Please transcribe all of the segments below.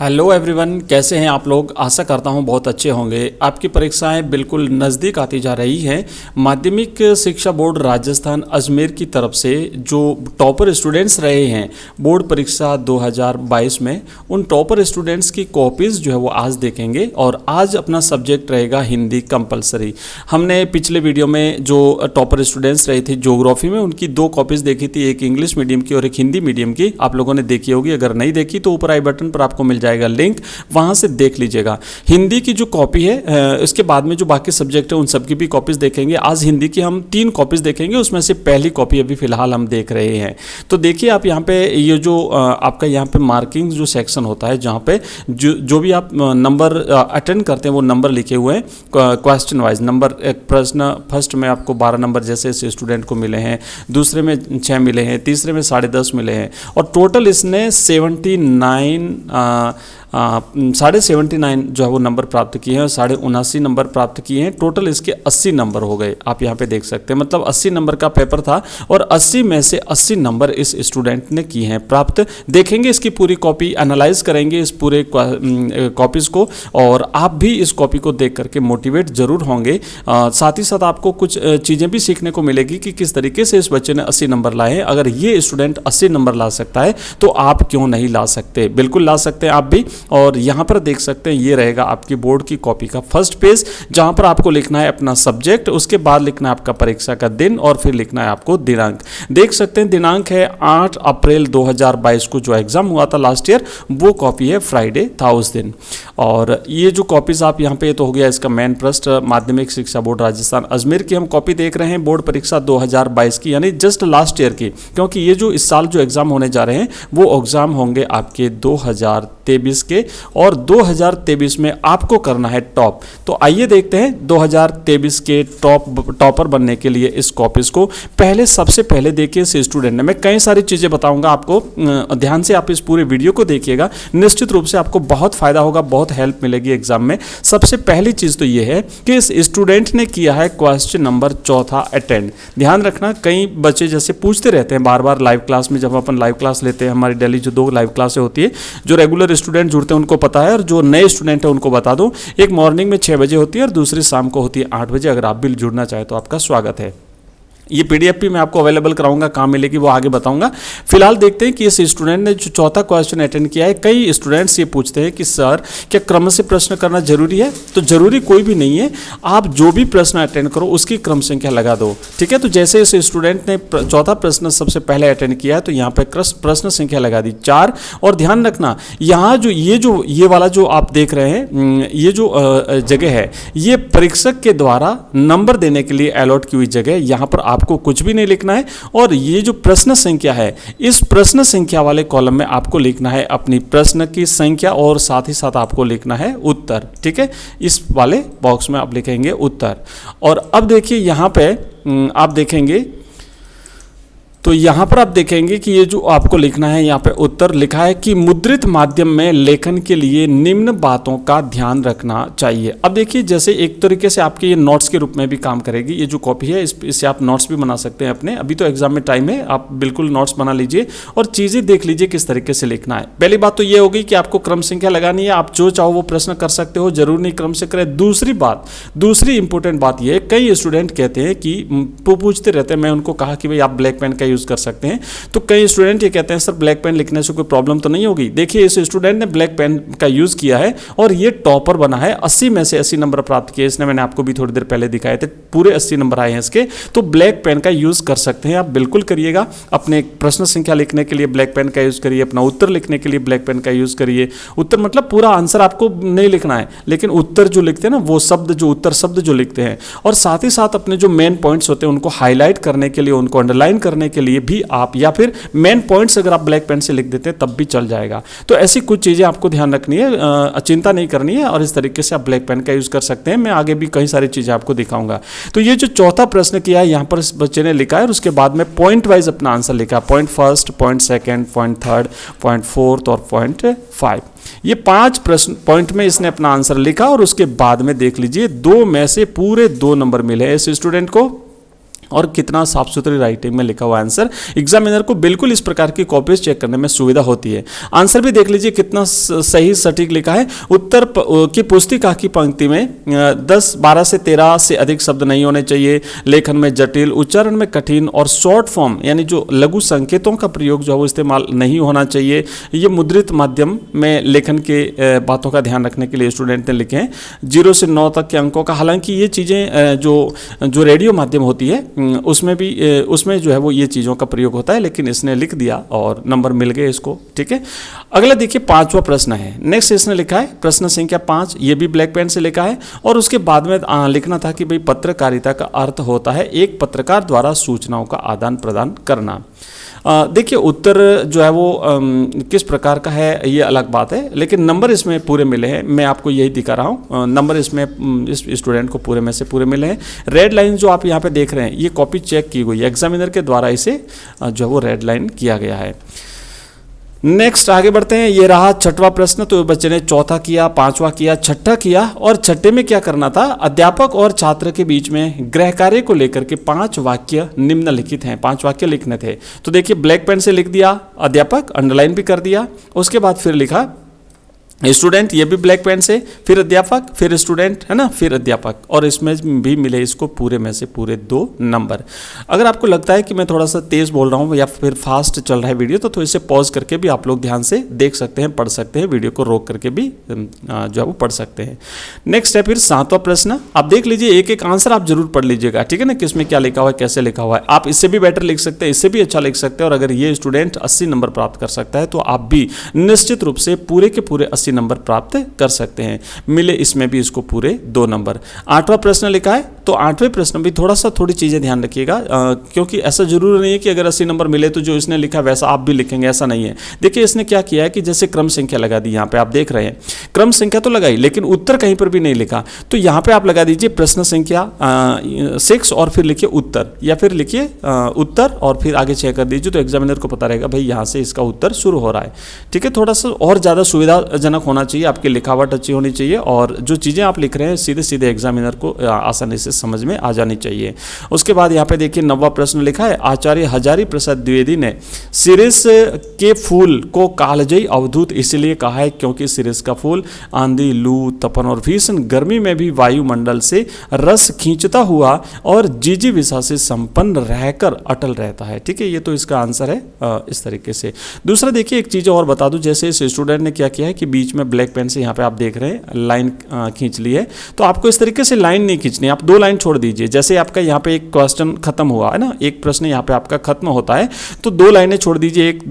Hello everyone, कैसे हैं आप लोग। आशा करता हूं बहुत अच्छे होंगे। आपकी परीक्षाएं बिल्कुल नज़दीक आती जा रही हैं। माध्यमिक शिक्षा बोर्ड राजस्थान अजमेर की तरफ से जो टॉपर स्टूडेंट्स रहे हैं बोर्ड परीक्षा 2022 में, उन टॉपर स्टूडेंट्स की कॉपीज़ जो है वो आज देखेंगे। और आज अपना सब्जेक्ट रहेगा हिंदी कंपलसरी। हमने पिछले वीडियो में जो टॉपर स्टूडेंट्स रहे थे ज्योग्राफी में, उनकी 2 कॉपीज़ देखी थी, एक इंग्लिश मीडियम की और एक हिंदी मीडियम की। आप लोगों ने देखी होगी, अगर नहीं देखी तो ऊपर आई बटन पर आपको मिल जाएगा लिंक, वहां से देख लीजिएगा। हिंदी की जो कॉपी है, इसके बाद में जो बाकी सब्जेक्ट है उन सब की भी कॉपीज देखेंगे। आज हिंदी की हम 3 कॉपीज देखेंगे, उसमें से पहली कॉपी अभी फिलहाल हम देख रहे हैं। तो देखिए आप यहाँ पे ये जो आपका यहाँ पे मार्किंग जो सेक्शन होता है, जहाँ पे जो भी आप नंबर अटेंड करते हैं वो नंबर लिखे हुए हैं क्वेश्चन वाइज। नंबर एक प्रश्न फर्स्ट में आपको 12 नंबर जैसे इस स्टूडेंट को मिले हैं, दूसरे में 6 मिले हैं, तीसरे में 10.5 मिले हैं, और टोटल इसने 79 जो है वो नंबर प्राप्त किए हैं और 79 नंबर प्राप्त किए हैं। टोटल इसके 80 नंबर हो गए। आप यहाँ पे देख सकते हैं, मतलब 80 नंबर का पेपर था और 80 में से 80 नंबर इस स्टूडेंट ने किए हैं प्राप्त। देखेंगे इसकी पूरी कॉपी, एनालाइज करेंगे इस पूरे कॉपीज़ को, और आप भी इस कॉपी को देख करके मोटिवेट जरूर होंगे। साथ ही साथ आपको कुछ चीज़ें भी सीखने को मिलेगी कि किस तरीके से इस बच्चे ने 80 नंबर लाए हैं। अगर ये स्टूडेंट 80 नंबर ला सकता है तो आप क्यों नहीं ला सकते, बिल्कुल ला सकते हैं आप भी। और यहाँ पर देख सकते हैं, ये रहेगा आपकी बोर्ड की कॉपी का फर्स्ट पेज, जहाँ पर आपको लिखना है अपना सब्जेक्ट, उसके बाद लिखना है आपका परीक्षा का दिन, और फिर लिखना है आपको दिनांक। देख सकते हैं दिनांक है 8 अप्रैल 2022 को जो एग्जाम हुआ था लास्ट ईयर, वो कॉपी है, फ्राइडे था उस दिन। और ये जो कॉपीज आप यहाँ पे, तो हो गया इसका मेन पृष्ठ, माध्यमिक शिक्षा बोर्ड राजस्थान अजमेर की हम कॉपी देख रहे हैं, बोर्ड परीक्षा 2022 की, यानी जस्ट लास्ट ईयर की। क्योंकि ये जो इस साल जो एग्जाम होने जा रहे हैं वो एग्जाम होंगे आपके 2023 के, और 2023 में आपको करना है टॉप। तो आइए देखते हैं 2023 के टॉपर बनने के लिए इस कॉपीज को पहले सबसे पहले देखिए इस स्टूडेंट ने। मैं कई सारी चीजें बताऊंगा आपको, ध्यान से आप इस पूरे वीडियो को देखिएगा, निश्चित रूप से आपको बहुत फायदा होगा, बहुत हेल्प मिलेगी एग्जाम में। सबसे पहली चीज तो ये है कि इस स्टूडेंट ने किया है क्वेश्चन नंबर 4 अटेंड। ध्यान रखना, कई बच्चे जैसे पूछते रहते हैं बार बार लाइव क्लास में, जब अपन लाइव क्लास लेते हैं, हमारी डेली जो 2 लाइव क्लासें होती है, जो रेगुलर स्टूडेंट जुड़ते हैं उनको पता है, और जो नए स्टूडेंट है उनको बता दूं, एक मॉर्निंग में 6 बजे होती है और दूसरी शाम को होती है 8 बजे। अगर आप भी जुड़ना चाहें तो आपका स्वागत है। ये पीडीएफ भी मैं आपको अवेलेबल कराऊंगा, कहाँ मिलेगी वो आगे बताऊंगा। फिलहाल देखते हैं कि इस स्टूडेंट ने जो 4था क्वेश्चन अटेंड किया है। कई स्टूडेंट्स ये पूछते हैं कि सर क्या क्रम से प्रश्न करना जरूरी है? तो जरूरी कोई भी नहीं है, आप जो भी प्रश्न अटेंड करो उसकी क्रम संख्या लगा दो, ठीक है। तो जैसे इस स्टूडेंट ने 4था प्रश्न सबसे पहले अटेंड किया है, तो यहाँ पे प्रश्न संख्या लगा दी 4। और ध्यान रखना, यहाँ ये वाला जो आप देख रहे हैं, ये जो जगह है, ये परीक्षक के द्वारा नंबर देने के लिए अलॉट की हुई जगह है। यहाँ पर आपको कुछ भी नहीं लिखना है, और ये जो प्रश्न संख्या है, इस प्रश्न संख्या वाले कॉलम में आपको लिखना है अपनी प्रश्न की संख्या, और साथ ही साथ आपको लिखना है उत्तर, ठीक है। इस वाले बॉक्स में आप लिखेंगे उत्तर। और अब देखिए यहाँ पे आप देखेंगे, तो यहाँ पर आप देखेंगे कि ये जो आपको लिखना है, यहाँ पे उत्तर लिखा है कि मुद्रित माध्यम में लेखन के लिए निम्न बातों का ध्यान रखना चाहिए। अब देखिए, जैसे एक तरीके से आपके ये नोट्स के रूप में भी काम करेगी। ये जो कॉपी है, इससे आप नोट्स भी बना सकते हैं अपने। अभी तो एग्जाम में टाइम है, आप बिल्कुल नोट्स बना लीजिए और चीज़ें देख लीजिए किस तरीके से लिखना है। पहली बात तो ये होगी कि आपको क्रम संख्या लगानी है, आप जो चाहो वो प्रश्न कर सकते हो, जरूर नहीं क्रम से करें। दूसरी इंपॉर्टेंट बात यह है, कई स्टूडेंट कहते हैं कि पूछते रहते हैं, मैं उनको कहा कि भाई आप ब्लैक पेन का यूज कर सकते हैं, तो कई स्टूडेंट ये कहते हैं सर ब्लैक पेन लिखने से कोई प्रॉब्लम तो नहीं होगी। देखिए, इस स्टूडेंट ने ब्लैक पेन का यूज किया है और ये टॉपर बना है। 80 में से 80 नंबर प्राप्त किए इसने, मैंने आपको भी थोड़ी देर पहले दिखाए थे, पूरे 80 नंबर आए हैं इसके। तो ब्लैक पेन का यूज कर सकते हैं आप, बिल्कुल करिएगा। अपने प्रश्न संख्या लिखने के लिए ब्लैक पेन का यूज करिए, अपना उत्तर लिखने के लिए ब्लैक पेन का यूज करिए। उत्तर मतलब पूरा आंसर आपको नहीं लिखना है, लेकिन उत्तर जो लिखते हैं ना, वो शब्द जो उत्तर शब्द जो लिखते हैं, और साथ ही साथ अपने जो मेन पॉइंट्स होते हैं उनको हाईलाइट करने के लिए, उनको अंडरलाइन करने के लिए भी आप, या फिर मेन पॉइंट्स अगर आप ब्लैक पेन से लिख देते हैं तब भी चल जाएगा। तो ऐसी कुछ चीजें आपको ध्यान रखनी है, चिंता नहीं करनी है, और इस तरीके से आप ब्लैक पेन का यूज कर सकते हैं। मैं आगे भी कई सारी चीजें आपको दिखाऊंगा। तो ये जो 4था प्रश्न किया है, यहाँ पर इस बच्चे ने लिखा है, और उसके बाद में पॉइंट वाइज अपना आंसर लिखा, point first, point second, point third, point fourth और पॉइंट 5। ये 5 प्रश्न पॉइंट में इसने अपना आंसर लिखा, और उसके बाद में देख लीजिए 2 में से पूरे 2 नंबर मिले इस स्टूडेंट को। और कितना साफ सुथरी राइटिंग में लिखा हुआ आंसर। एग्जामिनर को बिल्कुल इस प्रकार की कॉपीज चेक करने में सुविधा होती है। आंसर भी देख लीजिए कितना सही सटीक लिखा है। उत्तर की पुस्तिका की पंक्ति में 10, 12 से 13 से अधिक शब्द नहीं होने चाहिए। लेखन में जटिल, उच्चारण में कठिन और शॉर्ट फॉर्म यानी जो लघु संकेतों का प्रयोग जो है वो इस्तेमाल नहीं होना चाहिए। ये मुद्रित माध्यम में लेखन के बातों का ध्यान रखने के लिए स्टूडेंट ने लिखे हैं 0 से 9 तक के अंकों का। हालांकि ये चीज़ें जो रेडियो माध्यम होती है उसमें जो है वो ये चीज़ों का प्रयोग होता है, लेकिन इसने लिख दिया और नंबर मिल गए इसको। ठीक है, अगला देखिए 5वां प्रश्न है। नेक्स्ट इसने लिखा है प्रश्न संख्या 5, ये भी ब्लैक पेन से लिखा है और उसके बाद में लिखना था कि भाई पत्रकारिता का अर्थ होता है एक पत्रकार द्वारा सूचनाओं का आदान प्रदान करना। देखिए उत्तर जो है वो किस प्रकार का है ये अलग बात है, लेकिन नंबर इसमें पूरे मिले हैं। मैं आपको यही दिखा रहा हूँ, नंबर इसमें इस स्टूडेंट को पूरे में से पूरे मिले हैं। रेड लाइन जो आप यहाँ पे देख रहे हैं ये कॉपी चेक की गई है, एग्जामिनर के द्वारा इसे जो है वो रेड लाइन किया गया है। नेक्स्ट आगे बढ़ते हैं। ये रहा 6वां प्रश्न। तो बच्चे ने 4था किया, 5वां किया, 6ठा किया और 6ठे में क्या करना था, अध्यापक और छात्र के बीच में गृह कार्य को लेकर के 5 वाक्य निम्नलिखित हैं, 5 वाक्य लिखने थे। तो देखिए ब्लैक पेन से लिख दिया अध्यापक, अंडरलाइन भी कर दिया, उसके बाद फिर लिखा स्टूडेंट, ये भी ब्लैक पेन से, फिर अध्यापक, फिर स्टूडेंट, है ना, फिर अध्यापक, और इसमें भी मिले इसको पूरे में से पूरे 2 नंबर। अगर आपको लगता है कि मैं थोड़ा सा तेज बोल रहा हूँ या फिर फास्ट चल रहा है वीडियो, तो इसे पॉज करके भी आप लोग ध्यान से देख सकते हैं, पढ़ सकते हैं, वीडियो को रोक करके भी जो है वो पढ़ सकते हैं। नेक्स्ट है फिर 7वां प्रश्न। आप देख लीजिए, एक एक आंसर आप जरूर पढ़ लीजिएगा, ठीक है ना, किसमें क्या लिखा हुआ है, कैसे लिखा हुआ है। आप इससे भी बेटर लिख सकते हैं, इससे भी अच्छा लिख सकते हैं, और अगर ये स्टूडेंट 80 नंबर प्राप्त कर सकता है तो आप भी निश्चित रूप से पूरे के पूरे 80 नंबर प्राप्त कर सकते हैं। मिले इसमें भी इसको पूरे 2 नंबर। 8वां प्रश्न लिखा है, तो 8वें प्रश्न भी थोड़ी चीजें ध्यान रखिएगा, क्योंकि ऐसा जरूरी नहीं है कि अगर 80 नंबर मिले तो जो इसने लिखा वैसा आप भी लिखेंगे, ऐसा नहीं है। देखिए इसने क्या किया है कि जैसे क्रम संख्या लगा दी, यहाँ पे आप देख रहे हैं क्रम संख्या तो लगाई, लेकिन उत्तर कहीं पर भी नहीं लिखा। तो यहाँ पे आप लगा दीजिए प्रश्न संख्या 6 और फिर लिखिए उत्तर, या फिर लिखिए उत्तर और फिर आगे 6 कर दीजिए, तो एग्जामिनर को पता रहेगा भाई यहाँ से इसका उत्तर शुरू हो रहा है। ठीक है, थोड़ा सा और ज्यादा सुविधाजनक होना चाहिए, आपकी लिखावट अच्छी होनी चाहिए, और जो चीज़ें आप लिख रहे हैं सीधे सीधे एग्जामिनर को आसानी से समझ में आ जानी चाहिए। उसके बाद यहाँ पे देखिए 9वां प्रश्न लिखा है, आचार्य हजारी प्रसाद द्विवेदी ने सिरिस के फूल को कालजयी अवधूत इसलिए कहा है क्योंकि सिरिस का फूल आंधी, लू, तपन और भीषण गर्मी में भी वायुमंडल से रस खींचता हुआ और जिजीविषा से संपन्न रहकर अटल रहता है। ठीक है, ये तो इसका आंसर है इस तरीके से। दूसरा देखिए एक चीज़ और बता दूं, जैसे इस स्टूडेंट ने क्या किया है कि बीच में ब्लैक पेन से यहाँ पे आप देख रहे हैं लाइन खींच ली है, तो आपको इस तरीके से लाइन नहीं खींचनी, आप 2 लाइन छोड़ दीजिए। जैसे आपका यहाँ पे एक क्वेश्चन खत्म हुआ है ना, एक प्रश्न यहाँ पे आपका खत्म होता है, तो 2 लाइनें छोड़ दीजिए, 1,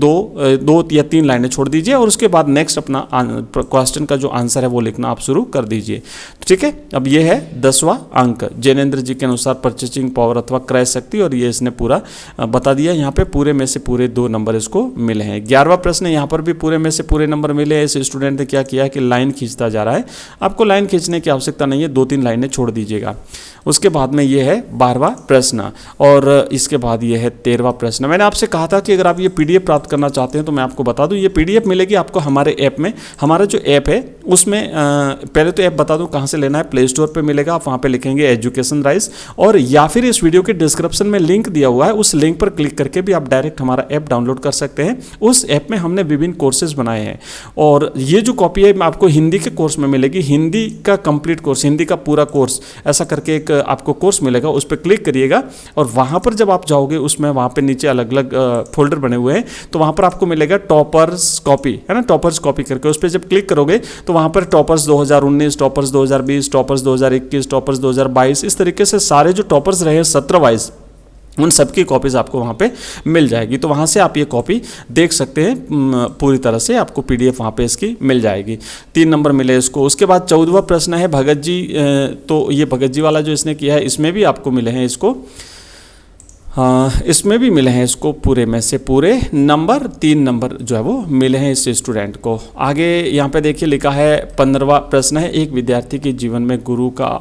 2 या 3 लाइनें छोड़ दीजिए, और उसके बाद नेक्स्ट अपना क्वेश्चन का जो आंसर है वो लिखना आप शुरू कर दीजिए। ठीक है, अब ये है 10वां अंक, जैनेन्द्र जी के अनुसार परचेसिंग पावर अथवा क्रय शक्ति, और ये इसने पूरा बता दिया। यहाँ पे पूरे में से पूरे 2 नंबर इसको मिले हैं। 11वां प्रश्न, यहाँ पर भी पूरे में से पूरे नंबर मिले हैं। इस स्टूडेंट ने क्या किया है कि लाइन खींचता जा रहा है, आपको लाइन खींचने की आवश्यकता नहीं है, 2-3 लाइनें छोड़ दीजिएगा। उसके बाद में ये है 12वां प्रश्न, और इसके बाद ये है 13वां प्रश्न। मैंने आपसे कहा था कि अगर आप ये पीडीएफ प्राप्त करना चाहते हैं तो मैं आपको बता दूं, ये पीडीएफ मिलेगी आपको हमारे ऐप में। हमारा जो ऐप है उसमें पहले तो ऐप बता दूं कहाँ से लेना है, प्ले स्टोर पे मिलेगा, आप वहाँ पे लिखेंगे एजुकेशन राइज, और या फिर इस वीडियो के डिस्क्रिप्शन में लिंक दिया हुआ है, उस लिंक पर क्लिक करके भी आप डायरेक्ट हमारा ऐप डाउनलोड कर सकते हैं। उस ऐप में हमने विभिन्न कोर्सेज बनाए हैं, और ये जो कॉपी है आपको हिंदी के कोर्स में मिलेगी, हिंदी का कंप्लीट कोर्स, हिंदी का पूरा कोर्स, ऐसा करके एक आपको कोर्स मिलेगा, उस पर क्लिक करिएगा, और वहाँ पर जब आप जाओगे उसमें वहाँ पे नीचे अलग अलग फोल्डर बने हुए हैं, तो वहाँ पर आपको मिलेगा टॉपर्स कॉपी, है ना, टॉपर्स कॉपी करके उस पर जब क्लिक करोगे तो वहाँ पर टॉपर्स 2019, टॉपर्स 2020, टॉपर्स 2021, टॉपर्स 2022, इस तरीके से सारे जो टॉपर्स रहे 17 वाइज, उन सबकी कॉपीज़ आपको वहाँ पे मिल जाएगी। तो वहाँ से आप ये कॉपी देख सकते हैं, पूरी तरह से आपको पीडीएफ वहाँ पे इसकी मिल जाएगी। 3 नंबर मिले इसको। उसके बाद 14वां प्रश्न है भगत जी, तो ये भगत जी वाला जो इसने किया है इसमें भी आपको मिले हैं इसको, हाँ इसमें भी मिले हैं इसको पूरे में से पूरे नंबर, 3 नंबर जो है वो मिले हैं इस स्टूडेंट को। आगे यहाँ पे देखिए लिखा है 15वां प्रश्न है, एक विद्यार्थी के जीवन में गुरु का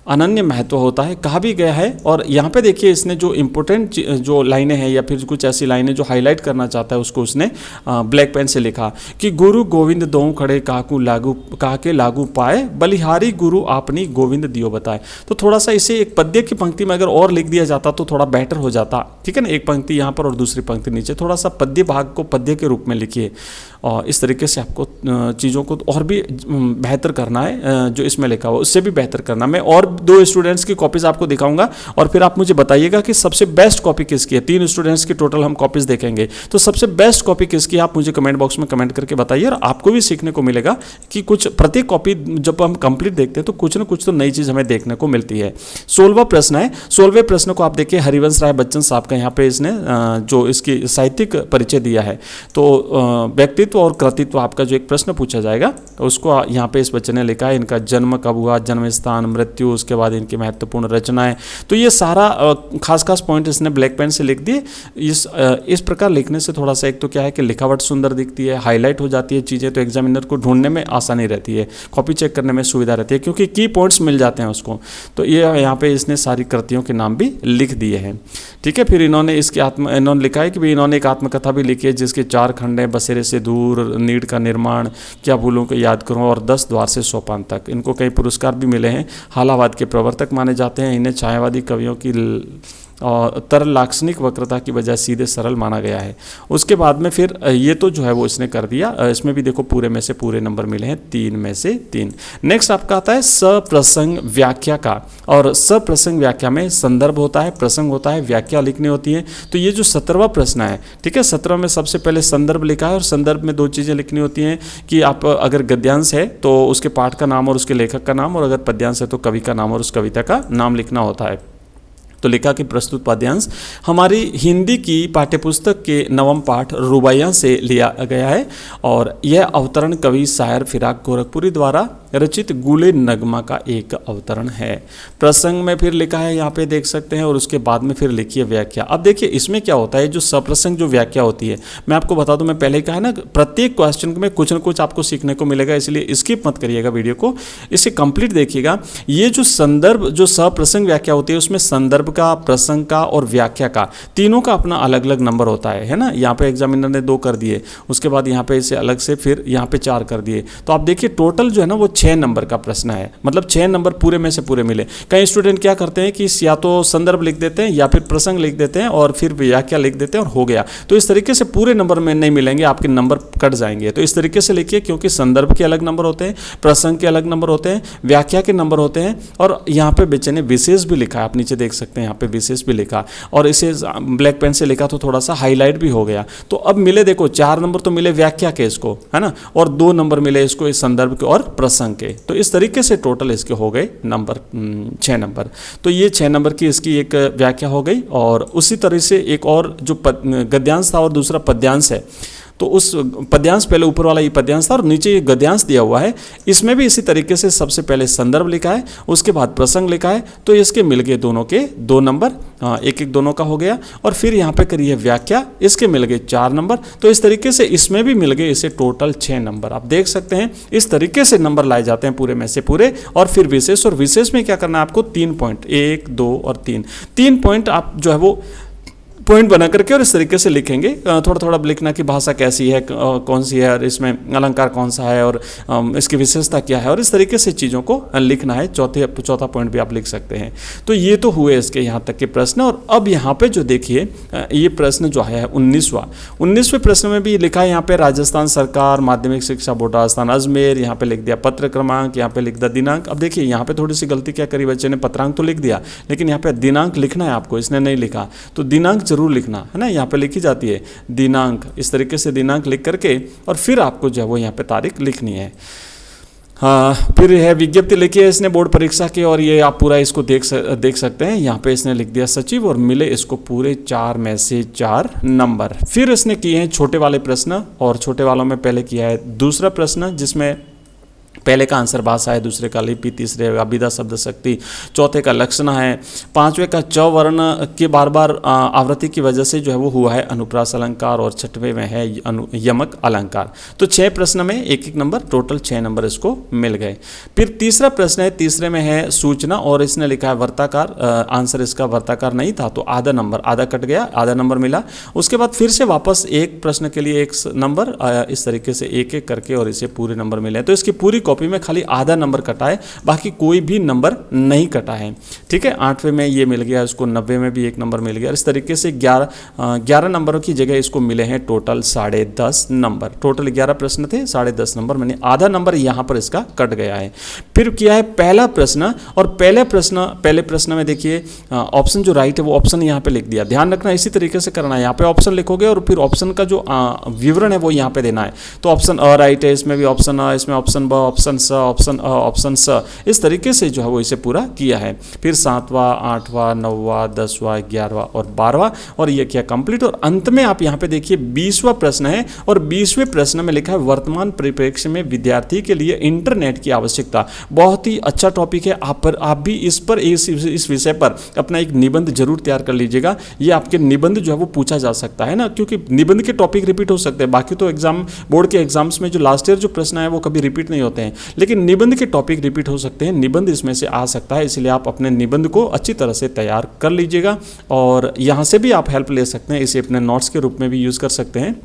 अनन्य महत्व होता है, कहा भी गया है। और यहाँ पे देखिए इसने जो इम्पोर्टेंट जो लाइनें हैं या फिर कुछ ऐसी लाइनें जो हाईलाइट करना चाहता है उसको उसने ब्लैक पेन से लिखा कि गुरु गोविंद दों खड़े काके लागू पाए, बलिहारी गुरु आपनी गोविंद दियो बताए। तो थोड़ा सा इसे एक पद्य की पंक्ति में अगर और लिख दिया जाता तो थोड़ा बेटर हो जाता, ठीक है ना। एक पंक्ति यहाँ पर और दूसरी पंक्ति नीचे, थोड़ा सा पद्य भाग को पद्य के रूप में लिखिए और इस तरीके से आपको चीज़ों को और भी बेहतर करना है, जो इसमें लिखा हुआ उससे भी बेहतर करना। मैं और 2 स्टूडेंट्स की कॉपीज़ आपको दिखाऊंगा और फिर आप मुझे बताइएगा कि सबसे बेस्ट कॉपी किसकी है। 3 स्टूडेंट्स की टोटल हम कॉपीज़ देखेंगे, तो सबसे बेस्ट कॉपी किसकी आप मुझे कमेंट बॉक्स में कमेंट करके बताइए। और आपको भी सीखने को मिलेगा कि कुछ प्रत्येक कॉपी जब हम कंप्लीट देखते हैं तो कुछ ना कुछ तो नई चीज़ हमें देखने को मिलती है। 16वां प्रश्न है। 16वें प्रश्न को आप देखिए हरिवंश राय बच्चन साहब का यहाँ पे इसने जो इसकी साहित्यिक परिचय दिया है। तो व्यक्तित्व और कृतित्व आपका जो एक प्रश्न पूछा जाएगा उसको यहाँ पे इस बच्चे ने लिखा है। इनका जन्म कब हुआ, जन्म स्थान, मृत्यु, उसके बाद इनकी महत्वपूर्ण रचनाएं। तो ये सारा खास पॉइंट इसने ब्लैक पेन से लिख दिए। इस प्रकार लिखने से थोड़ा सा एक तो क्या है कि लिखावट सुंदर दिखती है, हाईलाइट हो जाती है चीज़ें, तो एग्जामिनर को ढूंढने में आसानी रहती है, कॉपी चेक करने में सुविधा रहती है क्योंकि की पॉइंट्स मिल जाते हैं उसको। तो ये यहाँ पे इसने सारी कृतियों के नाम भी लिख दिए हैं, ठीक है। फिर इन्होंने इन्होंने लिखा है कि भी इन्होंने एक आत्मकथा भी लिखी है जिसके 4 खंड हैं, बसेरे से दूर, नीड का निर्माण, क्या भूलों को याद करूं और 10 द्वार से सोपान तक। इनको कई पुरस्कार भी मिले हैं, हालावाद के प्रवर्तक माने जाते हैं। इन्हें छायावादी कवियों की और तरल लाक्षणिक वक्रता की बजाय सीधे सरल माना गया है। उसके बाद में फिर ये तो जो है वो इसने कर दिया, इसमें भी देखो पूरे में से पूरे नंबर मिले हैं, 3 में से 3। नेक्स्ट आपका आता है सप्रसंग व्याख्या का। और सप्रसंग व्याख्या में संदर्भ होता है, प्रसंग होता है, व्याख्या लिखनी होती है। तो ये जो 17वां प्रश्न है, ठीक है, 17 में सबसे पहले संदर्भ लिखा है और संदर्भ में 2 चीज़ें लिखनी होती हैं कि आप अगर गद्यांश है तो उसके पाठ का नाम और उसके लेखक का नाम, और अगर पद्यांश है तो कवि का नाम और उस कविता का नाम लिखना होता है। तो लिखा कि प्रस्तुत पद्यांश हमारी हिंदी की पाठ्यपुस्तक के 9वें पाठ रुबाइयाँ से लिया गया है और यह अवतरण कवि शायर फिराक गोरखपुरी द्वारा रचित गुले नगमा का एक अवतरण है। प्रसंग में फिर लिखा है, यहाँ पे देख सकते हैं, और उसके बाद में फिर लिखिए व्याख्या। अब देखिए इसमें क्या होता है, जो सप्रसंग जो व्याख्या होती है, मैं आपको बता दूं, मैं पहले ही कहा है ना, प्रत्येक क्वेश्चन में कुछ न कुछ आपको सीखने को मिलेगा, इसलिए स्किप मत करिएगा वीडियो को, इसे कंप्लीट देखिएगा। ये जो संदर्भ जो सप्रसंग व्याख्या होती है उसमें संदर्भ का, प्रसंग का और व्याख्या का तीनों का अपना अलग अलग नंबर होता है ना। यहाँ पे एग्जामिनर ने 2 कर दिए, उसके बाद यहाँ पे इसे अलग से फिर यहाँ पे 4 कर दिए। तो आप देखिए टोटल जो है ना वो 6 नंबर का प्रश्न है, मतलब 6 नंबर पूरे में से पूरे मिले। कई स्टूडेंट क्या करते हैं कि या तो संदर्भ लिख देते हैं या फिर प्रसंग लिख देते हैं और फिर व्याख्या लिख देते हैं और हो गया। तो इस तरीके से पूरे नंबर में नहीं मिलेंगे, आपके नंबर कट जाएंगे। तो इस तरीके से लिखिए, क्योंकि संदर्भ के अलग नंबर होते हैं, प्रसंग के अलग नंबर होते हैं, व्याख्या के नंबर होते हैं। और यहाँ पे बच्चे ने विशेष भी लिखा है, आप नीचे देख सकते हैं, यहाँ पे विशेष भी लिखा, और इसे ब्लैक पेन से लिखा तो थोड़ा सा हाईलाइट भी हो गया। तो अब मिले, देखो 4 नंबर तो मिले व्याख्या के इसको, है ना, और 2 नंबर मिले इसको इस संदर्भ के और प्रसंग के। तो इस तरीके से टोटल इसके हो गए नंबर 6 नंबर। तो ये 6 नंबर की इसकी एक व्याख्या हो गई। और उसी तरह से एक और जो गद्यांश था और दूसरा पद्यांश है, तो उस पद्यांश, पहले ऊपर वाला ये पद्यांश था और नीचे ये गद्यांश दिया हुआ है। इसमें भी इसी तरीके से सबसे पहले संदर्भ लिखा है, उसके बाद प्रसंग लिखा है। तो इसके मिल गए दोनों के 2 नंबर, एक एक दोनों का हो गया। और फिर यहाँ पे करिए व्याख्या, इसके मिल गए 4 नंबर। तो इस तरीके से इसमें भी मिल गए इसे टोटल 6 नंबर। आप देख सकते हैं इस तरीके से नंबर लाए जाते हैं पूरे में से पूरे। और फिर विशेष, और विशेष में क्या करना है आपको, 3 पॉइंट, 1, 2 और 3 पॉइंट आप जो है वो पॉइंट बना करके और इस तरीके से लिखेंगे। थोड़ा थोड़ा लिखना कि भाषा कैसी है, कौन सी है, और इसमें अलंकार कौन सा है, और इसकी विशेषता क्या है, और इस तरीके से चीज़ों को लिखना है। चौथा पॉइंट भी आप लिख सकते हैं। तो ये तो हुए इसके यहाँ तक के प्रश्न। और अब यहाँ पे जो देखिए ये प्रश्न जो है 19वें प्रश्न में भी लिखा है यहाँ पे राजस्थान सरकार माध्यमिक शिक्षा बोर्ड राजस्थान अजमेर, यहाँ पे लिख दिया पत्र क्रमांक, यहाँ पे लिख दिया दिनांक। अब देखिए यहाँ पे थोड़ी सी गलती क्या करी बच्चे ने, पत्रांक तो लिख दिया लेकिन यहाँ पे दिनांक लिखना है आपको, इसने नहीं लिखा। तो दिनांक जरूर लिखना है ना, यहाँ पे लिखी जाती है दिनांक, इस तरीके से दिनांक लिख करके और फिर आपको जो है वो यहाँ पे तारीख लिखनी है। हाँ, फिर है विज्ञप्ति लिखी है इसने बोर्ड परीक्षा की, और ये आप पूरा इसको देख सकते हैं। यहाँ पे इसने लिख दिया सचिव और मिले इसको पूरे 4 में से 4 नंबर। फिर इसने किए हैं छोटे वाले प्रश्न, और छोटे वालों में पहले किया है दूसरा प्रश्न जिसमें पहले का आंसर भाषा है, दूसरे का लिपि, तीसरे का विधा शब्द शक्ति, चौथे का लक्षण है, पांचवें का च वर्ण के बार बार आवृत्ति की वजह से जो है वो हुआ है अनुप्रास अलंकार, और छठवें में है यमक अलंकार। तो 6 प्रश्न में एक एक नंबर, टोटल 6 नंबर इसको मिल गए। फिर तीसरा प्रश्न है, तीसरे में है सूचना और इसने लिखा है वर्ताकार, आंसर इसका वर्ताकार नहीं था तो आधा नंबर, आधा कट गया, आधा नंबर मिला। उसके बाद फिर से वापस एक प्रश्न के लिए एक नंबर, इस तरीके से एक एक करके और इसे पूरे नंबर मिले। तो इसकी पूरी कॉपी में खाली आधा नंबर कटा है, बाकी कोई भी नंबर नहीं कटा है। ठीक है, 8वें में ये मिल गया इसको, 90 में भी एक नंबर मिल गया। इस तरीके से 11 नंबरों की जगह इसको मिले हैं टोटल 10.5 नंबर। टोटल 11 प्रश्न थे, 10.5 नंबर, मैंने आधा नंबर यहाँ पर इसका कट गया है। फिर किया है पहला प्रश्न, और पहले प्रश्न में देखिए ऑप्शन जो राइट है वो ऑप्शन यहाँ पे लिख दिया। ध्यान रखना इसी तरीके से करना है, यहाँ पे ऑप्शन लिखोगे और फिर ऑप्शन का जो विवरण है वो यहाँ पे देना है। तो ऑप्शन अ राइट है, इसमें भी ऑप्शन अ, इसमें ऑप्शन ब, ऑप्शन स, ऑप्शन अ, ऑप्शन स, इस तरीके से जो है वो इसे पूरा किया है। फिर 7वां, 8वां, 9वां, 10वां, 11वां और 12वां, और ये किया कंप्लीट। और अंत में आप यहाँ पे देखिए 20वां प्रश्न है, और 20वें प्रश्न में लिखा है वर्तमान परिप्रेक्ष्य में विद्यार्थी के लिए इंटरनेट की आवश्यकता। बहुत ही अच्छा टॉपिक है, आप भी इस विषय पर अपना एक निबंध जरूर तैयार कर लीजिएगा। ये आपके निबंध जो है वो पूछा जा सकता है ना, क्योंकि निबंध के टॉपिक रिपीट हो सकते हैं। बाकी तो बोर्ड के एग्जाम्स में जो लास्ट ईयर जो प्रश्न है वो कभी रिपीट नहीं होते हैं, लेकिन निबंध के टॉपिक रिपीट हो सकते हैं, निबंध इसमें से आ सकता है। इसलिए आप अपने निबंध को अच्छी तरह से तैयार कर लीजिएगा, और यहाँ से भी आप हेल्प ले सकते हैं, इसे अपने नोट्स के रूप में भी यूज़ कर सकते हैं।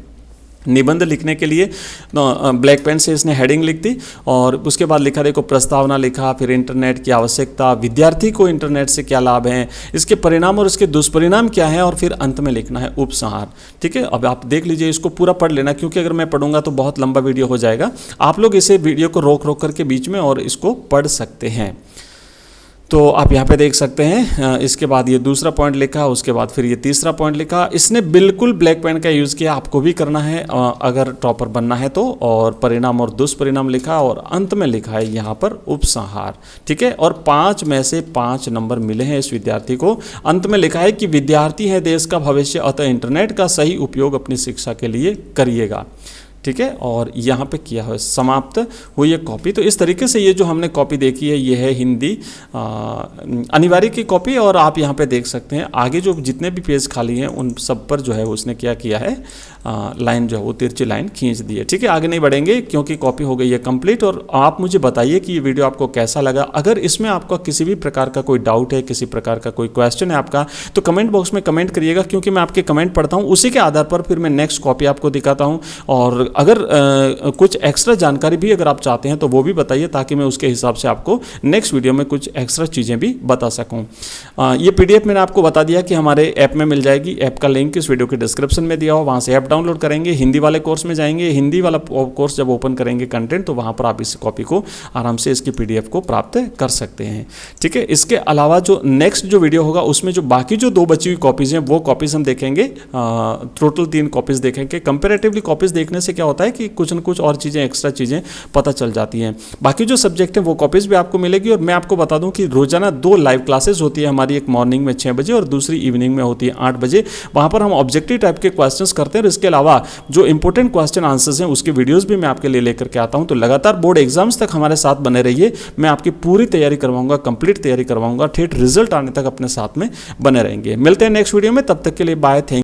निबंध लिखने के लिए ब्लैक पेन से इसने हेडिंग लिख दी, और उसके बाद लिखा देखो प्रस्तावना लिखा, फिर इंटरनेट की आवश्यकता, विद्यार्थी को इंटरनेट से क्या लाभ हैं, इसके परिणाम और इसके दुष्परिणाम क्या हैं, और फिर अंत में लिखना है उपसंहार। ठीक है, अब आप देख लीजिए, इसको पूरा पढ़ लेना, क्योंकि अगर मैं पढ़ूंगा तो बहुत लंबा वीडियो हो जाएगा। आप लोग इसे वीडियो को रोक करके बीच में और इसको पढ़ सकते हैं। तो आप यहाँ पे देख सकते हैं, इसके बाद ये दूसरा पॉइंट लिखा, उसके बाद फिर ये तीसरा पॉइंट लिखा। इसने बिल्कुल ब्लैक पेन का यूज़ किया, आपको भी करना है अगर टॉपर बनना है तो। और परिणाम और दुष्परिणाम लिखा, और अंत में लिखा है यहाँ पर उपसंहार। ठीक है, और 5 में से 5 नंबर मिले हैं इस विद्यार्थी को। अंत में लिखा है कि विद्यार्थी है देश का भविष्य, अतः इंटरनेट का सही उपयोग अपनी शिक्षा के लिए करिएगा। ठीक है, और यहाँ पे किया है समाप्त हुई है कॉपी। तो इस तरीके से ये जो हमने कॉपी देखी है ये है हिंदी अनिवार्य की कॉपी, और आप यहाँ पे देख सकते हैं आगे जो जितने भी पेज खाली हैं उन सब पर जो है उसने क्या किया है, लाइन जो है वो तिरछी लाइन खींच दी है। ठीक है, आगे नहीं बढ़ेंगे क्योंकि कॉपी हो गई है कंप्लीट। और आप मुझे बताइए कि ये वीडियो आपको कैसा लगा। अगर इसमें आपका किसी भी प्रकार का कोई डाउट है, किसी प्रकार का कोई क्वेश्चन है आपका, तो कमेंट बॉक्स में कमेंट करिएगा, क्योंकि मैं आपके कमेंट पढ़ता हूँ, उसी के आधार पर फिर मैं नेक्स्ट कॉपी आपको दिखाता हूँ। और अगर कुछ एक्स्ट्रा जानकारी भी अगर आप चाहते हैं तो वो भी बताइए, ताकि मैं उसके हिसाब से आपको नेक्स्ट वीडियो में कुछ एक्स्ट्रा चीज़ें भी बता सकूं। ये पीडीएफ मैंने आपको बता दिया कि हमारे ऐप में मिल जाएगी। ऐप का लिंक इस वीडियो के डिस्क्रिप्शन में दिया हो, वहाँ से ऐप डाउनलोड करेंगे, हिंदी वाले कोर्स में जाएंगे, हिंदी वाला कोर्स जब ओपन करेंगे कंटेंट, तो वहाँ पर आप इस कॉपी को आराम से इसकी पीडीएफ को प्राप्त कर सकते हैं। ठीक है, इसके अलावा जो नेक्स्ट जो वीडियो होगा उसमें जो बाकी जो 2 बची हुई कॉपीज़ हैं वो कॉपीज़ हम देखेंगे। टोटल 3 कॉपीज़ देखेंगे। कंपेरेटिवली कॉपीज़ देखने से क्या होता है कि कुछ न कुछ और चीज़ें, एक्स्ट्रा चीज़ें पता चल जाती हैं। बाकी जो सब्जेक्ट है वो कॉपीज़ भी आपको मिलेगी। और मैं आपको बता दूं कि रोजाना 2 लाइव क्लासेस होती है हमारी, एक मॉर्निंग में 6 बजे और दूसरी इवनिंग में होती है 8 बजे। वहाँ पर हम ऑब्जेक्टिव टाइप के क्वेश्चंस करते हैं, और इसके अलावा जो इंपॉर्टेंट क्वेश्चन आंसर्स हैं उसके वीडियोज़ भी मैं आपके लिए लेकर के आता हूँ। तो लगातार बोर्ड एग्जाम्स तक हमारे साथ बने रहिए, मैं आपकी पूरी तैयारी करवाऊंगा, कंप्लीट तैयारी करवाऊंगा, ठेठ रिजल्ट आने तक अपने साथ में बने रहेंगे। मिलते हैं नेक्स्ट वीडियो में, तब तक के लिए बाय, थैंक